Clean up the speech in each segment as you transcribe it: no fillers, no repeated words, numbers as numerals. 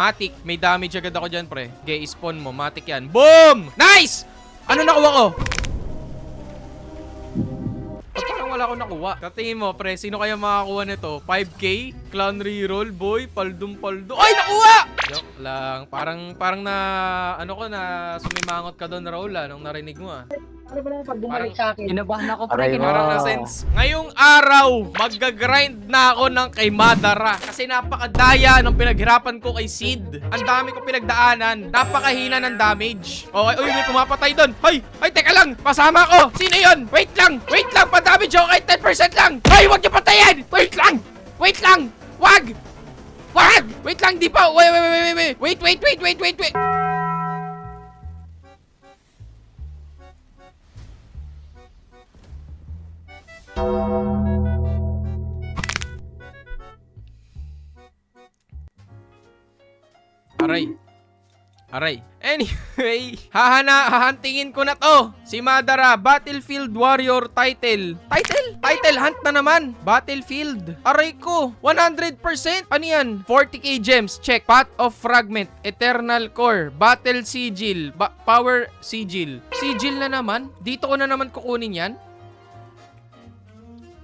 Matic, may damage agad ako dyan, pre. Okay, spawn mo. Matic yan. Boom! Nice! Ano nakuha ko? Parang wala akong nakuha. Katingin mo, pre, sino kaya makakuha nito? 5K? Clown reroll, boy? Paldo. Ay, nakuha! Joke lang. Parang na, ano ko na, sumimangot ka doon, Raul, nung narinig mo, Ano ba naman pag bumalik sa akin? Kinabahan ako, Aray, pre. Parang na sense. Ngayong araw, mag-grind na ako ng kay Madara. Kasi napakadaya ng pinaghirapan ko kay Sid. Ang dami ko pinagdaanan. Napakahina ng damage. Okay, uy, may pumapatay doon. Ay, teka lang. Pasama ko. Sino yun? Wait lang. Pa-damage ako kahit 10% lang. Ay, huwag niyo patayin. Wait lang. Wag. Wait lang, di pa. Wait. Aray. Anyway, hahantingin ko na to. Si Madara, Battlefield Warrior title. Title hunt na naman. Battlefield. Aray ko. 100%. Ano yan? 40k gems. Check. Path of Fragment. Eternal Core. Battle Sigil. Power Sigil. Sigil na naman. Dito ko na naman kukunin yan.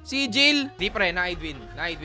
Sigil. Di pre, na-idwin,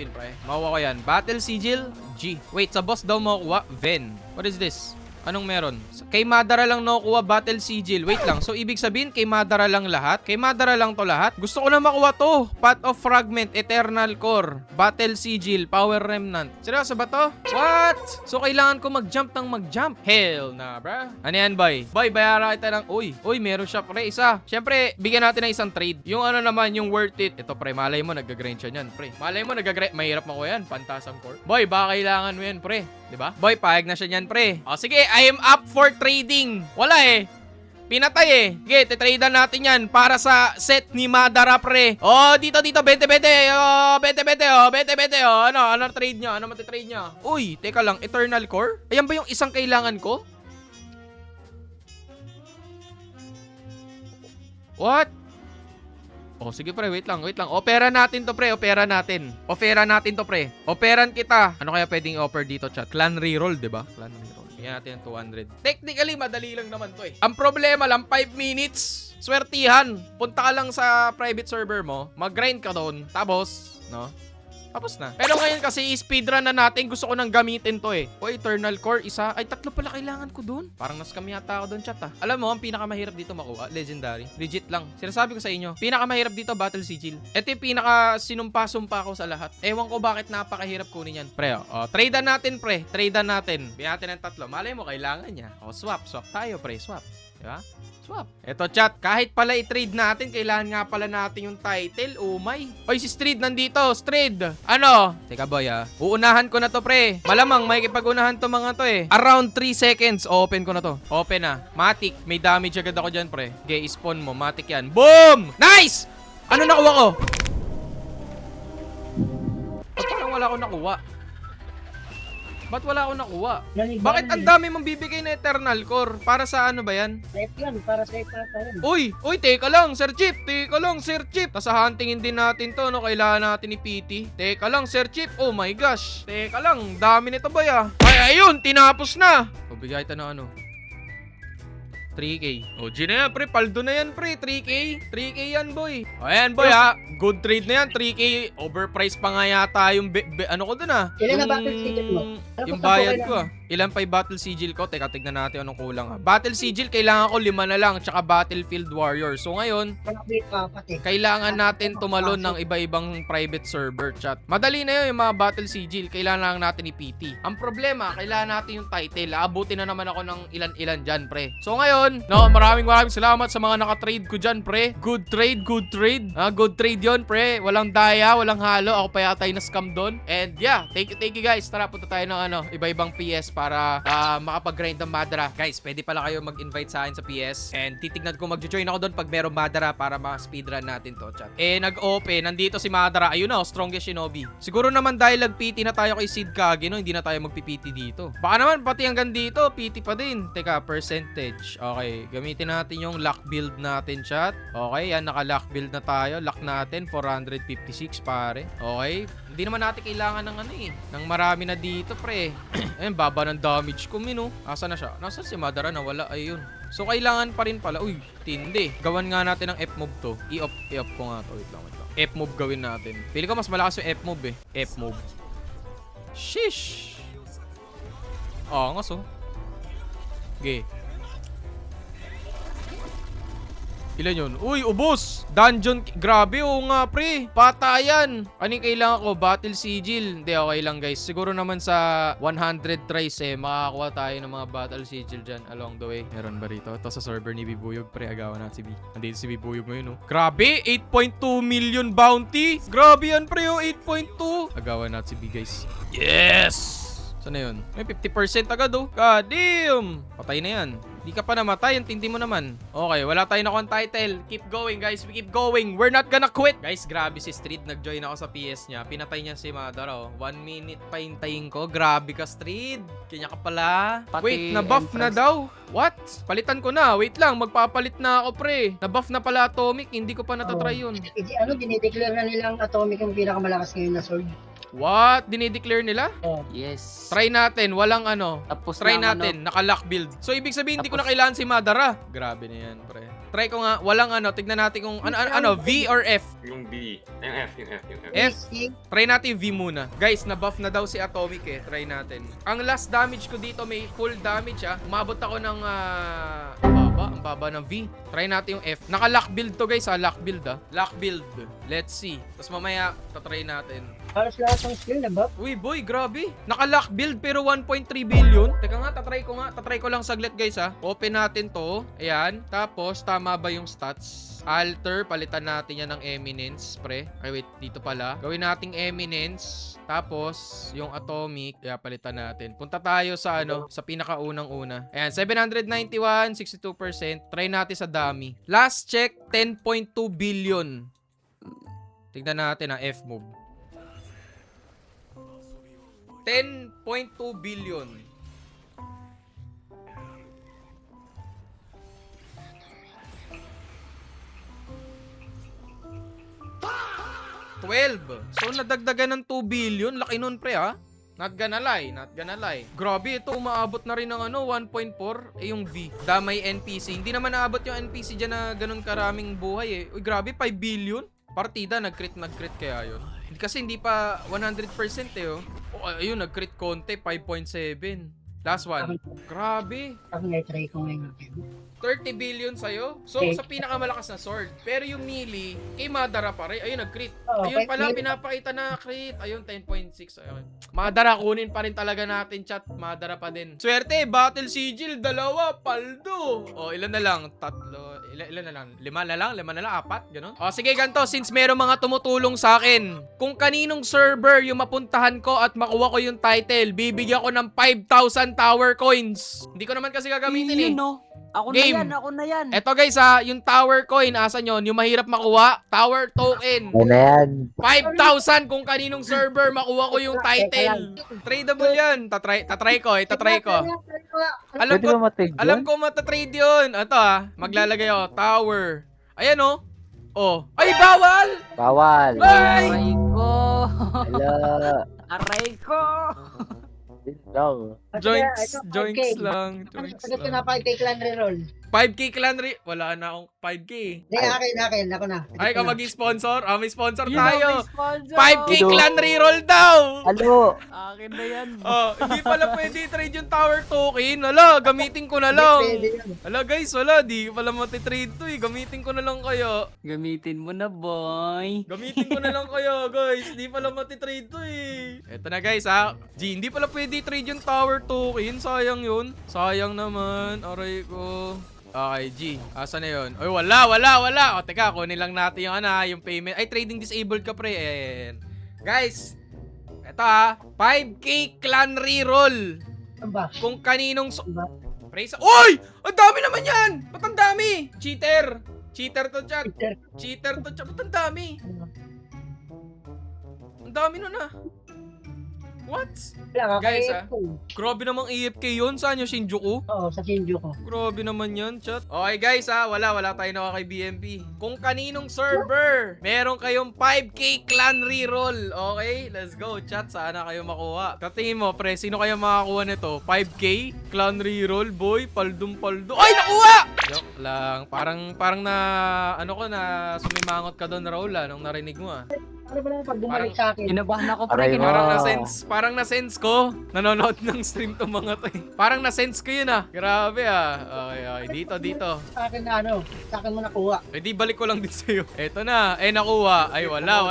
pre. Makuha ko yan. Battle Sigil. G. Wait, sa boss daw makuha. Ven. What is this? Anong meron? Kay Madara lang nakuha Battle Sigil. Wait lang. So, ibig sabihin, kay Madara lang lahat? Kay Madara lang to lahat? Gusto ko na makuha to. Path of Fragment, Eternal Core, Battle Sigil, Power Remnant. Seryoso ba to? What? So, kailangan ko mag-jump ng mag-jump? Hell na, bro. Ano yan, boy? Boy, bayaran kita ng... Uy, meron siya, pre. Isa. Siyempre, bigyan natin ng isang trade. Yung ano naman, yung worth it. Ito, pre. Malay mo, nag-grind siya niyan, pre. Malay mo, nag-grind. Mahirap makuha yan. Pantasang core. Boy, baka kailangan mo yan, pre. Diba? Boy, pahig na siya niyan, pre. O, sige, I am up for trading. Wala eh. Pinatay eh. Sige, titradean natin yan para sa set ni Madara, pre. Oh, dito, 20. Oh, 20. Oh, 20. Oh, ano trade niya? Ano matitrade niya? Uy, teka lang. Eternal Core? Ayan ba yung isang kailangan ko? What? Oh, sige pre, wait lang. Opera natin to, pre. Operan to, pre. Operan kita. Ano kaya pwedeng offer dito, chat? Clan reroll, 'di ba? Clan reroll. Bigyan natin ng 200. Technically, madali lang naman to eh. Ang problema lang, 5 minutes. Swertihan. Punta ka lang sa private server mo. Mag-grind ka doon. Tapos, no? Tapos na. Pero ngayon kasi speedrun na natin. Gusto ko nang gamitin to eh. O, Eternal Core, isa. Ay, 3 pala kailangan ko dun. Parang naskam yata ako dun, chat ah. Alam mo, ang pinakamahirap dito makuha, Legendary. Legit lang. Sinasabi ko sa inyo, pinakamahirap dito, Battle Sigil. Ito yung pinaka sinumpa-sumpa ko sa lahat. Ewan ko bakit napakahirap kunin yan. Pre, tradean natin, pre. Bigyan natin ng 3. Malay mo, kailangan niya. O, swap tayo, pre. Swap. Diba? Swap. Eto, chat. Kahit pala i-trade natin, kailangan nga pala natin yung title. Oh my. Oy, si Street nandito. Street. Ano? Teka, boy, uunahan ko na to, pre. Malamang may kipag-unahan to mga to eh. Around 3 seconds. Open ko na to. Open na. Matic. May damage agad ako dyan, pre. Okay, spawn mo. Matic yan. Boom! Nice! Ano nakuha ko? Parang wala akong nakuha. Ba't wala akong nakuha? Bakit ang dami mong bibigay na Eternal Core? Para sa ano ba yan? Safe yan, para safe na yan. Uy, teka lang, Sir Chip. Tas huntingin din natin to, no? Kailangan natin ni PT. Teka lang, Sir Chip. Oh my gosh. Teka lang, dami nito ba ya? Ay, ayun, tinapos na. O, bigay tayo ng ano. 3K. O, G na yan, pre. Paldo na yan, pre. 3K yan, boy. O, ayan, boy, ha. Good trade na yan. 3K. Overpriced pa nga yata yung ano ko dun, ha. Ilan na battle sigil mo? Yung bayad ko, ha. Ilan pa yung Battle Sigil ko? Teka, tignan natin anong kulang, ha. Battle Sigil, kailangan ko 5 na lang. Tsaka Battlefield Warrior. So, ngayon, kailangan natin tumalon ng iba-ibang private server, chat. Madali na yun, yung mga Battle Sigil. Kailangan lang natin i-PT. Ang problema, kailangan natin yung title. Aabutin na naman ako ng ilan-ilan dyan, pre. So, ngayon, no, maraming salamat sa mga nakatrade ko dyan, pre. Good trade. Good trade yun, pre. Walang daya, walang halo. Ako pa yata yung na-scam doon. And yeah, thank you guys. Tara, punta tayo ng iba-ibang PS para makapag-grind ng Madara. Guys, pwede pala kayo mag-invite sa akin sa PS. And titignan ko mag-join ako doon pag meron Madara para ma-speedrun natin to, chat. Nag-open. Nandito si Madara. Ayun na, strongest shinobi. Siguro naman dahil nag-PT na tayo kay Sid Kage, no? Hindi na tayo mag-PT dito. Baka naman, pati hanggang dito, PT pa din. Teka, percentage. Okay, gamitin natin yung lock build natin, chat. Okay, yan, naka-lock build na tayo. Lock natin, 456, pare. Okay, Hindi naman natin kailangan ng ano eh. Nang marami na dito, pre. Ayun, baba ng damage ko, Min, oh. Asa na siya? Nasaan si Madara? Nawala. Ayun. So, kailangan pa rin pala. Uy, tindi. Gawan nga natin ng F-move to. I-off ko nga to. Wait lang. F-move gawin natin. Pili ko mas malakas yung F-move eh. F-move. Shish! Angas, oh. Okay. Ilan yun? Uy, ubos! Dungeon, grabe, oo nga, pre. Patayan. Anong kailangan ko? Battle sigil. Hindi, okay lang, guys. Siguro naman sa 100 tries eh, makakakuha tayo ng mga battle sigil dyan along the way. Meron ba rito? Ito sa server ni Bibuyog, pre. Agawan natin si B. Nandito si Bibuyog mo yun, oh. Grabe, 8.2 million bounty. Grabe yan, pre, oh. 8.2. Agawan natin si B, guys. Yes! Saan na yun? May 50% agad, oh. God damn! Patay na yan. Di ka pa namatay, ang tindi mo naman. Okay, wala tayo nakuha title. Keep going, guys. We keep going. We're not gonna quit. Guys, grabe si Street. Nag-join ako sa PS niya. Pinatay niya si Madara, oh. 1 minute pa hintayin ko. Grabe ka, Street. Kanya ka pala. Pati Wait, na-buff na daw. What? Palitan ko na. Wait lang, magpapalit na ako, pre. Na-buff na pala Atomic. Hindi ko pa natatry yun. Dinideclare na nilang Atomic yung pinakamalakas ngayon na sword. What? Dinideclare nila? Oh. Yes. Try natin. Walang ano. Tapos Try ng natin. Naka-lock build. So, ibig sabihin, hindi ko na kailangan si Madara. Grabe na yan, pre. Try ko nga. Walang ano. Tignan natin kung ano, V or F. Yung B. Yung F. F. Try natin V muna. Guys, na-buff na daw si Atomic eh. Try natin. Ang last damage ko dito, may full damage ah. Umabot ako ng ang baba ng V. Try natin yung F. Naka-lock build to, guys ha. Lock build ah. Lock build. Let's see. Tapos mamaya, tatry natin. Halos lahat ng skill na buff. Uy, boy, grabe. Naka-lock build pero 1.3 billion. Teka nga, tatry ko nga. Tatry ko lang saglit, guys, ha. Open natin to. Ayan. Tapos, tama ba yung stats? Alter, palitan natin yan ng Eminence, pre. Ay, wait, dito pala. Gawin nating Eminence. Tapos, yung Atomic, kaya palitan natin. Punta tayo sa ano, sa pinakaunang-una. Ayan, 791, 62%. Try natin sa dummy. Last check, 10.2 billion. Tignan natin ang F-move. 10.2 billion. So, nadagdagan ng 2 billion. Laki nun, pre, ha? Not gonna lie, not gonna lie. Grabe, ito umaabot na rin ng ano, 1.4. Eh, yung V. Damay NPC. Hindi naman naabot yung NPC dyan na ganun karaming buhay, eh. Uy, grabe, 5 billion? Partida, nag-crit kaya yun. Kasi hindi pa 100% eh, oh. Oh, ayun, nag-crit konti, 5.7. Last one. Grabe. Ang try ko ngayon. 30 billion sa'yo. So, Okay. sa pinakamalakas na sword. Pero yung melee, kay Madara pa rin. Ayun, nag-crit. Oh, Ayun okay. pala, pinapakita na crit. Ayun, 10.6. Ayun. Madara, kunin pa rin talaga natin, chat. Madara pa din. Swerte, Battle Sigil, 2, paldo. O, ilan na lang? 3. Ilan na lang? 5 na lang? 5 na lang? 4? Ganon? O, sige, ganito. Since meron mga tumutulong sa akin, kung kaninong server yung mapuntahan ko at makuha ko yung title, bibigyan ko ng 5,000 tower coins. Hindi ko naman kasi gagamitin eh. Yun, no? Ako Game. na yan. Eto guys ha, yung tower coin, asan yun? Yung mahirap makuha, tower token. Ano yan? 5,000 kung kaninong server makuha ko yung title. Tradable yan. Tatry ko. Alam Pwede ko, ba matig alam ko matatrade yun. Ito ha, maglalagay ako, tower. Ayan oh. Oh. Ay, bawal! Bawal. Ay! Aray ko. Hello. Aray ko. Yun lang. Joints lang. Joints Sagot ko lang. na 5K clan reroll. 5K clan wala na akong 5K. Hindi, akin. Ako na. Ay, ka maging sponsor? May sponsor Yun tayo. ang sponsor. 5K Ito. clan reroll daw! Hello. Akin na yan. Oh, hindi pala pwede trade yung tower token. Hala, gamitin ko na lang. Pwede yun. Hala guys, wala, di pala matitrade to eh. Gamitin ko na lang kaya. Gamitin mo na, boy. Gamitin ko na lang kaya, guys. Di pala matitrade to eh. Eto na guys ha. G, hindi pala pwede trade yung tower token. Sayang yun. Sayang naman. Aray ko. Okay, G. Asa na yun? Oy, wala. O, teka, kunin lang natin yung yung payment. Ay, trading disabled ka, pre. Ayan. Guys, eto ha. 5K clan reroll. Ano ba? Kung kaninong... Ano ba? Praise... Uy! Ang dami naman yan! Ba't ang dami? Cheater! Cheater to, chat. Cheater to, chat. Ba't ang dami? Ang dami nun ah. What? Wala, Guys, kakain ko. Grabe namang AFK yun. Saan yung Shinjuku? Oo, sa Shinjuku. Grabe naman yun, chat. Okay guys wala tayo nakuha kay BMP. Kung kaninong server, meron kayong 5k clan reroll. Okay, let's go, chat. Sana kayo makuha. Katingin mo, pre, sino kaya makakuha nito? 5k clan reroll, boy. Paldum-paldo. Ay, nakuha! Joke lang. Parang na, na sumimangot ka doon, Raul, nung narinig mo, Ano ba naman pag bumalik sa akin? Kinabahan ako, pre. Aray mo. Parang na-sense ko. Nanonood ng stream tong mga to eh. Parang na-sense ko yun Grabe Okay. Dito. Sa akin na sa akin mo nakuha. Eh di balik ko lang din sa'yo. Eto na. Nakuha. Ay wala.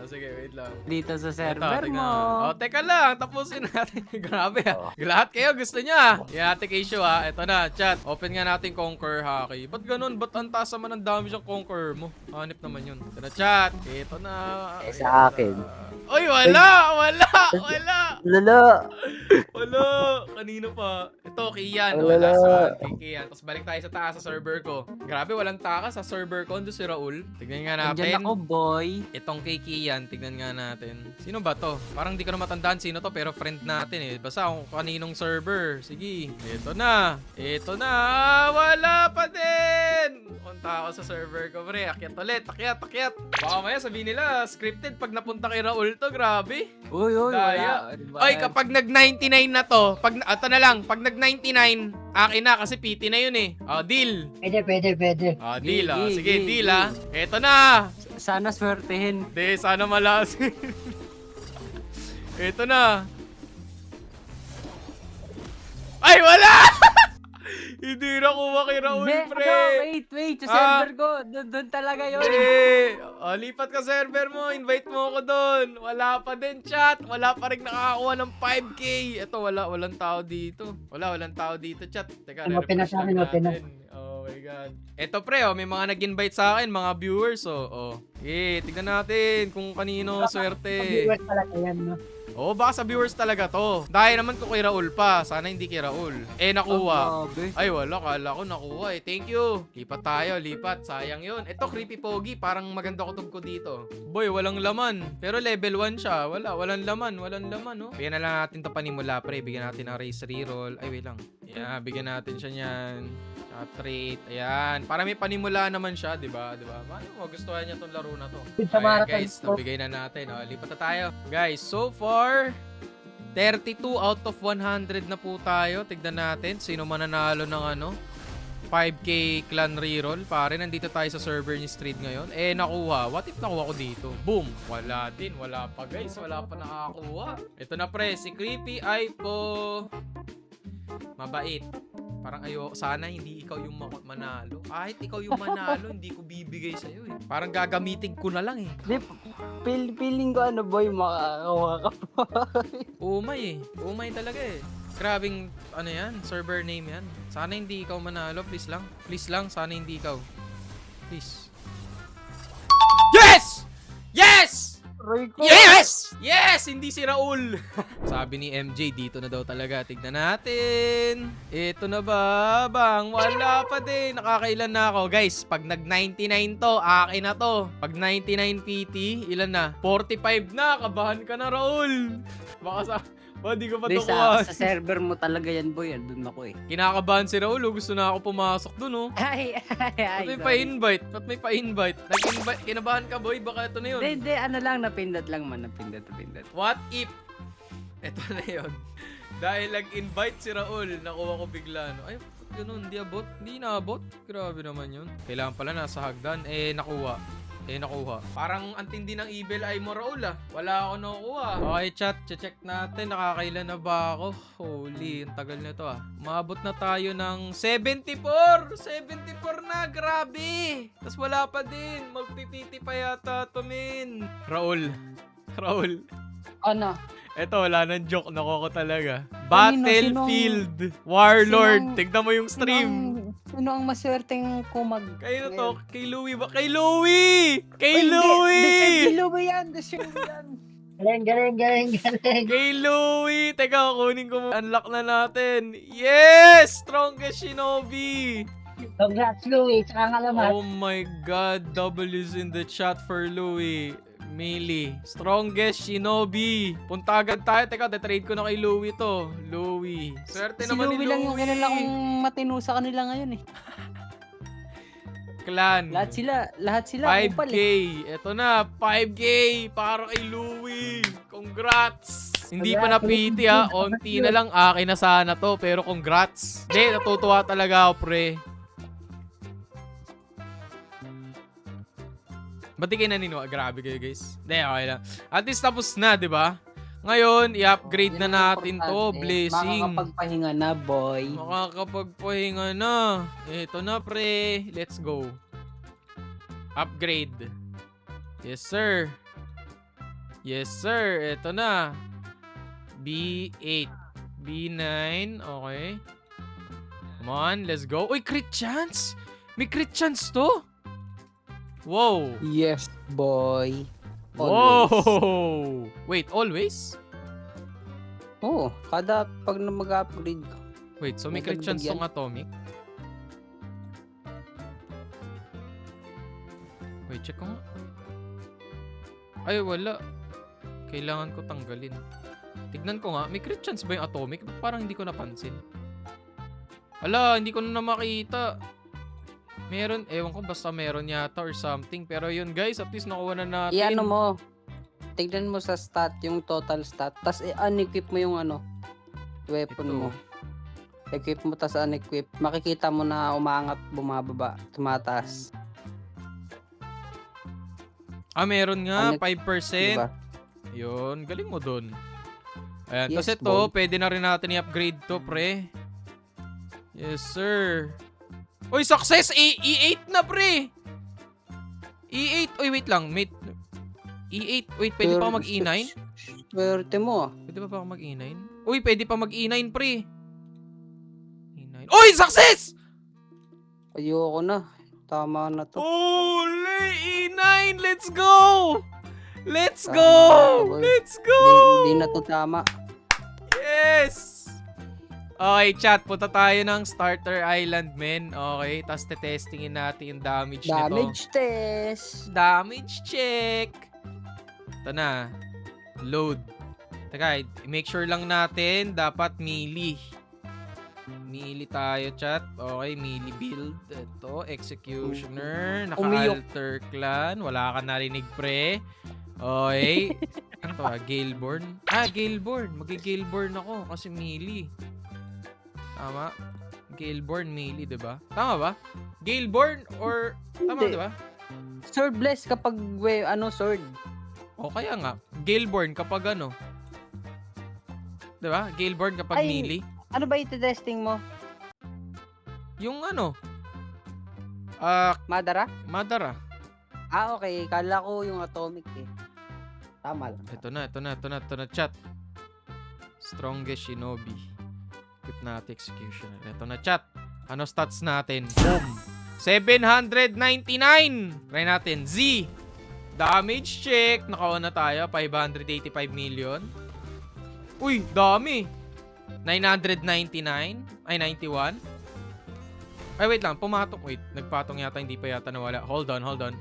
Sige, wait lang. Dito sa Eto, server tingnan. mo. Teka lang. Tapusin natin. Grabe Lahat kayo gusto niya. Yan, take issue Eto na, chat. Open nga natin Conquer Hockey. Ba't ganun? Ba't ang taas naman ang dami siyang Conquer mo? Hanip naman yun. Ito na, chat. Ito na. Sa akin. Oy, wala. Lala. Wala! Kanino pa? Ito, Kian. Wala. Kay Kian. Tapos balik tayo sa taas sa server ko. Grabe, walang takas sa server ko. Ando si Raul. Tignan nga Andyan natin. ako, boy. Itong kay Kian, tignan nga natin. Sino ba to? Parang di ko na matandaan sino to, pero friend natin Basta kung kaninong server. Sige. Ito na. Wala pa din! Punta ako sa server ko, pre. Akyat ulit. Akyat. Baka maya sabihin nila, scripted pag napunta kay Raul to. Grabe. Uy, Daya. wala. Diba? Ay, kapag nag-99 na to, ito na lang, pag nag-99, akin na kasi PT na yun deal. Pwede. Deal Gi, Sige, gi, deal gi. Ito na. Sana swertehin. Hindi, sana malasin. Ito na. Ay, wala! Hindi na kuha kay Raul, Hindi, pre. wait. Sa server ko. Doon talaga yun. Lipat ka server mo. Invite mo ako doon. Wala pa din, chat. Wala pa rin nakakakuha ng 5k. Ito, walang tao dito. Walang tao dito, chat. Teka, Open na re-refresh sa akin, lang open na. natin. Oh my God. Ito, pre, may mga nag-invite sa akin, mga viewers, tignan natin kung kanino swerte. Pag-viewers talaga yan, no? Baka sa viewers talaga to. Dahil naman ko kay Raul pa. Sana hindi kay Raul. Nakuha. Grabe. Ay, wala. Kala ko nakuha Thank you. Lipat tayo. Sayang yun. Ito, creepy pogi. Parang maganda kutub ko dito. Boy, walang laman. Pero level 1 siya. Walang laman. Bigyan na lang natin to panimula, pre. Bigyan natin ng race reroll. Ay, wait lang. Yeah, bigyan natin siya niyan. Trait. Ayan. Para may panimula naman siya, di ba? Paano mo gustuhan niya tong laro na to? Good sa Ayan, marathon. guys, nabigay na natin. Lipat na tayo. Guys, so far, 32 out of 100 na po tayo. Tignan natin sino mananalo ng 5k clan reroll. Pare, nandito tayo sa server ni Street ngayon. Nakuha. What if nakuha ko dito? Boom! Wala din. Wala pa, guys. Wala pa nakakuha. Ito na, pre. Si Creepy ay po mabait. Parang sana hindi ikaw yung manalo. Kahit ikaw yung manalo, hindi ko bibigay sa'yo Parang gagamitin ko na lang Di, feeling ko boy, makakakuha ka pa. Umay Umay talaga Grabing, yan, server name yan. Sana hindi ikaw manalo, please lang. Please lang, sana hindi ikaw. Please. Yes! Yes! Yes! Hindi si Raul. Sabi ni MJ, dito na daw talaga. Tignan natin. Ito na ba, bang? Wala pa din. Nakakailan na ako. Guys, pag nag-99 to, akin na to. Pag 99 PT, ilan na? 45 na. Kabahan ka na, Raul. Baka di ko pa to kuha. Sa server mo talaga yan, boy. Doon ako Kinakabahan si Raul. Gusto na ako pumasok dun, Ay, Ba't may pa-invite? Nag-invite? Kinabahan ka, boy? Baka ito na yun. Hindi, napindot lang man. Napindot. What if? Ito na yun. Dahil nag-invite si Raul, nakuha ko bigla. Ay, ganun, hindi abot. Hindi naabot. Grabe naman yun. Kailangan pala nasa hagdan. Nakuha. Parang antindi ng evil eye mo, Raul Wala ako nakuha. Okay, chat. Check natin. Nakakailan na ba ako? Holy, ang tagal na to Maabot na tayo ng 74! 74 na! Grabe! Tapos wala pa din. Magpipiti pa yata to, min. Raul. Ano? Eto, wala nang joke. Nakuha ko talaga. Kanino? Battlefield Warlord. sinong- Tignan mo yung stream. Sino ang maswerteng kumag? Kayo to. Kay Louie ba? Kay Louie! Kay Louie yan. Galing. Kay Louie! Teka, kunin ko. Unlock na natin. Yes! Strongest Shinobi! Congrats, Louie. Tsaka nga lamat. Oh my God. W's in the chat for Louie. Melee. Strongest Shinobi. Punta agad tayo. Teka, trade ko na kay Louie to. Louie. Swerte Si naman ni Louie lang yung Louie. kilala kong matino sa kanila ngayon eh. Clan. Lahat sila upal 5K. eh. Eto na, 5K para kay Louie. Congrats. Hindi pa napiti ha. Onti na lang. Akin na sana to. Pero congrats. Hindi, natutuwa talaga ako, pre. Ba't di kayo naniniwala? Grabe kayo, guys. Hindi, okay lang. At least tapos na, di ba? Ngayon, i-upgrade na Yun ang natin to. importante. Blessing. Makakapagpahinga na, boy. Makakapagpahinga na. Ito na, pre. Let's go. Upgrade. Yes, sir. Yes, sir. Ito na. B8. B9. Okay. Come on, let's go. Uy, crit chance? May crit chance to? Wow. Yes, boy. Always. Wow. Wait, always? Oo, kada pag na mag-upgrade ka. Wait, so may May crit chance dagdag tong atomic? Wait, check ko nga. Ay, wala. Kailangan ko tanggalin. Tignan ko nga, may crit chance ba yung atomic? Ba't parang hindi ko napansin? Ala, hindi ko na makita. Meron, ewan ko, basta meron yata or something. Pero yun guys, at least nakuha na natin. I-ano mo, tignan mo sa stat, yung total stat. Tapos unequip mo yung weapon Ito. mo. Equip mo, tas unequip. Makikita mo na umaangat, bumababa, tumataas. Ah, meron nga, Ano- 5%. Diba? Yun, galing mo dun. Ayan, Yes, kasi to, boy. pwede na rin natin i-upgrade to, pre. Yes, sir. Uy, success! E8 na, pre! E8. Uy, wait lang. E8. Wait, pwede pa ako mag-E9? Swerte mo. Pwede pa ako mag-E9? Uy, pwede pa mag-E9, pre. E9. Uy, success! Ayoko na. Tama na to. Holy E9! Let's go! Let's Tama go! na, boy. Let's go! Hindi na to tama. Yes! Okay, chat. Punta tayo ng starter island, men. Okay, tapos testingin natin yung damage nito. Damage test. Damage check. Ito na. Load. Teka, make sure lang natin dapat melee. Melee tayo, chat. Okay, melee build. Ito, executioner. Naka-alter clan. Wala ka narinig, pre. Okay. Ano to, Galeborn? Ah, Galeborn. Mag-Galeborn ako kasi melee. Tama. Galeborn melee, 'di ba? Tama ba? Galeborn or tama, Hindi. 'di ba? Sword bless kapag sword. O kaya nga, Galeborn kapag ano? 'Di ba? Galeborn kapag Ay. melee. Ano ba iti-testing mo? Yung ano? Madara? Madara. Ah, okay. Kala ko yung atomic eh. Tama lang. Ito na, chat. Strongest Shinobi. Equip natin executioner. Ito na, chat. Ano stats natin? Boom. 799. Try natin. Z. Damage check. Nakawa na tayo. 585 million. Uy, dami. 999. Ay, 91. Ay, wait lang. Pumatong. Wait, nagpatong yata. Hindi pa yata nawala. Hold on. Ano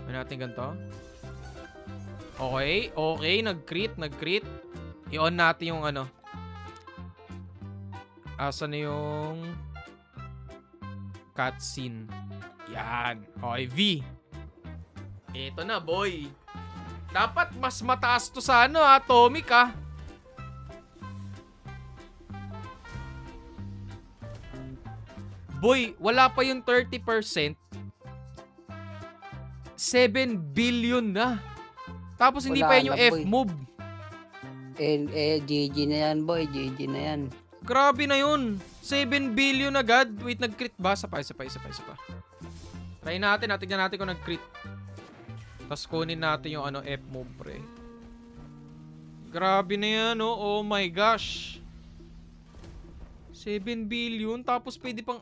natin ganito? Okay. Nag-crit. I-on natin yung ano. Asan na yung cutscene? Yan. Okay, V. Ito na, boy. Dapat mas mataas to sa ano, atomic, ah. Boy, wala pa yung 30%. 7 billion na. Tapos hindi Wala pa yun yung na, boy. F-move. GG na yan, boy. GG na yan. Grabe na yun. 7 billion agad. Wait, nag-crit ba? Isa pa. Try natin. Tignan natin kung nag-crit. Tapos kunin natin yung ano, F-move, pre. Grabe na yan, oh. Oh my gosh. 7 billion. Tapos pwede pang...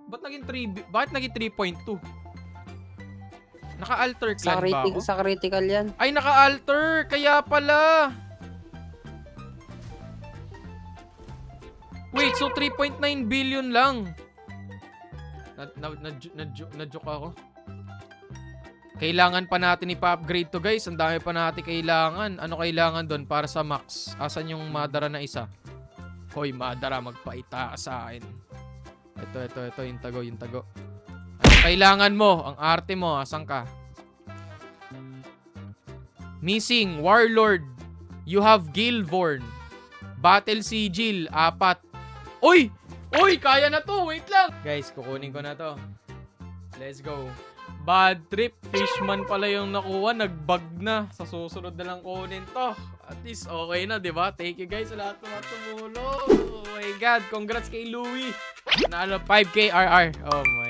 ba't naging 3... Bakit naging 3.2? Naka-alter clan ba ako? Sa critical yan. Ay, naka-alter! Kaya pala! Wait, so 3.9 billion lang. Na-joke ako. Kailangan pa natin ipa-upgrade to guys. Ang dami pa natin kailangan. Ano kailangan doon para sa max? Asan yung Madara na isa? Hoy, Madara, magpaita sa akin. Ito, yung tago. Ano kailangan mo? Ang arte mo, asan ka? Missing, Warlord. You have Gilvorn. Battle Sigil, 4. Uy! Uy, kaya na to. Wait lang. Guys, kukunin ko na to. Let's go. Bad trip. Fishman pala yung nakuha. Nag-bug na. Sa susunod na lang kunin to. At least okay na, di ba? Thank you guys sa lahat ng tumulong. Oh my God. Congrats kay Louie. Nalo 5K RR. Oh my